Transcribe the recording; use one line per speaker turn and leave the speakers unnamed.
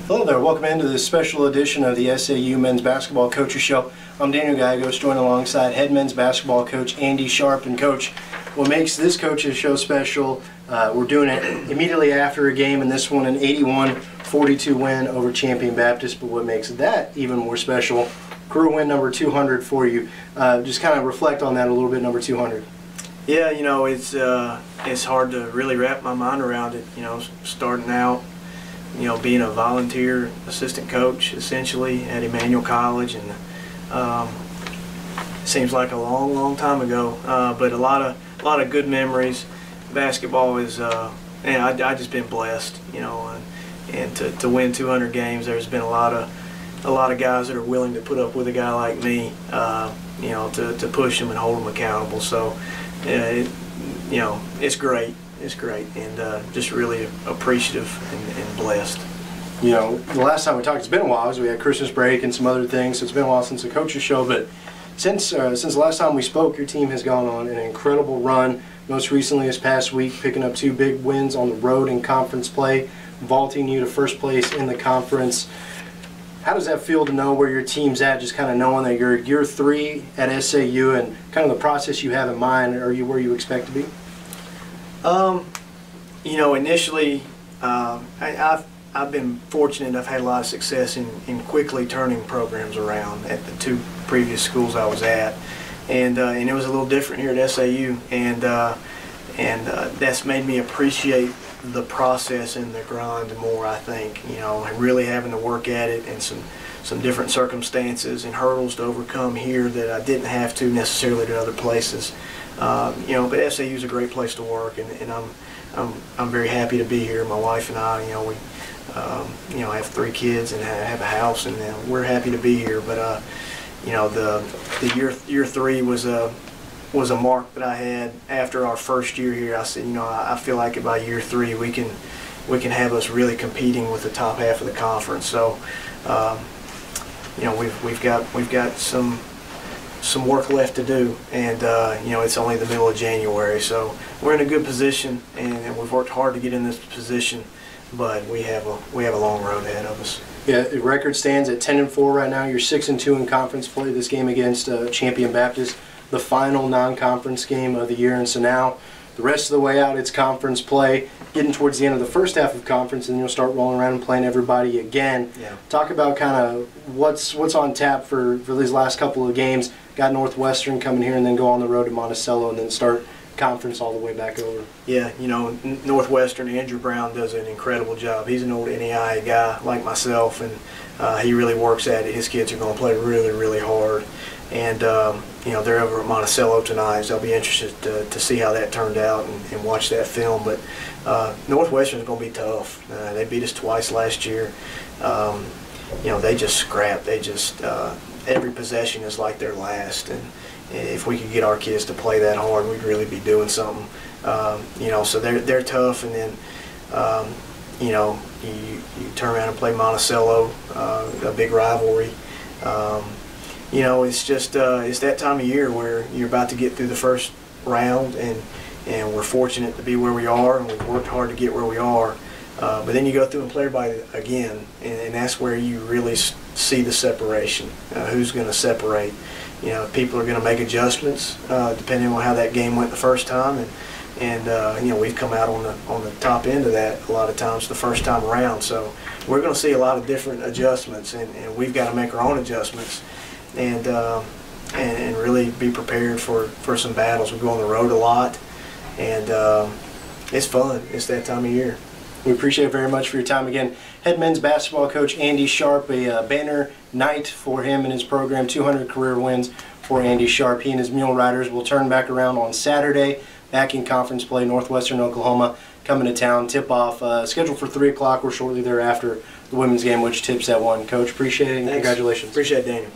Hello there, welcome into this special edition of the SAU Men's Basketball Coaches Show. I'm Daniel Gallegos, joined alongside head men's basketball coach Andy Sharpe. And Coach, what makes this coaches show special, we're doing it immediately after a game, and this one an 81-42 win over Champion Baptist. But what makes that even more special, career win number 200 for you. Just kind of reflect on that a little bit, number 200.
Yeah, you know, it's hard to really wrap my mind around it, you know, starting out, you know, being a volunteer assistant coach essentially at Emmanuel College, and seems like a long time ago, but a lot of good memories. Basketball is, and I just been blessed, you know, and to win 200 games. There's been a lot of guys that are willing to put up with a guy like me, you know, to push him and hold him accountable. So, you know, it's great. It's great, and just really appreciative and blessed.
You know, the last time we talked, it's been a while, so we had Christmas break and some other things, so it's been a while since the coaches show, but since the last time we spoke, your team has gone on an incredible run, most recently this past week, picking up 2 big wins on the road in conference play, vaulting you to first place in the conference. How does that feel to know where your team's at, just kind of knowing that you're year 3 at SAU and kind of the process you have in mind? Are you where you expect to be?
You know, initially, I've been fortunate. I've had a lot of success in quickly turning programs around at the 2 previous schools I was at, and it was a little different here at SAU, and that's made me appreciate the process and the grind more. I think, you know, and really having to work at it, and some different circumstances and hurdles to overcome here that I didn't have to necessarily at other places. You know, but SAU is a great place to work, and I'm very happy to be here. My wife and I, you know, we you know, have 3 kids and have a house, and we're happy to be here. But you know, the year 3 was a mark that I had after our first year here. I said, you know, I feel like by year 3 we can have us really competing with the top half of the conference. So you know, we've got some work left to do, and you know, it's only the middle of January, so we're in a good position, and we've worked hard to get in this position, but we have a long road ahead of us.
Yeah, the record stands at 10-4 right now. You're 6-2 in conference play. This game against Champion Baptist, the final non-conference game of the year, and so now the rest of the way out, it's conference play, getting towards the end of the first half of conference, and then you'll start rolling around and playing everybody again.
Yeah.
Talk about kind of what's on tap for these last couple of games. Got Northwestern coming here, and then go on the road to Monticello, and then start conference all the way back over.
Yeah, you know, Northwestern, Andrew Brown does an incredible job. He's an old NEI guy like myself, and he really works at it. His kids are going to play really hard. And you know, they're over at Monticello tonight, so I'll be interested to see how that turned out and watch that film. But Northwestern's going to be tough. They beat us twice last year. You know, they just scrap. They just every possession is like their last, and if we could get our kids to play that hard, we'd really be doing something. You know, so they're tough, and then you know, you turn around and play Monticello, a big rivalry. You know, it's just it's that time of year where you're about to get through the first round, and we're fortunate to be where we are, and we've worked hard to get where we are. But then you go through and play everybody again, and that's where you really see the separation. Who's going to separate? You know, people are going to make adjustments depending on how that game went the first time, and you know, we've come out on the top end of that a lot of times the first time around. So we're going to see a lot of different adjustments, and we've got to make our own adjustments, and really be prepared for some battles. We go on the road a lot, and it's fun. It's that time of year.
We appreciate it very much for your time again. Head men's basketball coach Andy Sharpe, a banner night for him and his program, 200 career wins for Andy Sharpe. He and his Mule Riders will turn back around on Saturday, back in conference play, Northwestern Oklahoma, coming to town. Tip-off scheduled for 3 o'clock or shortly thereafter the women's game, which tips at 1. Coach, appreciate it, and
Thanks.
Congratulations.
Appreciate it, Daniel.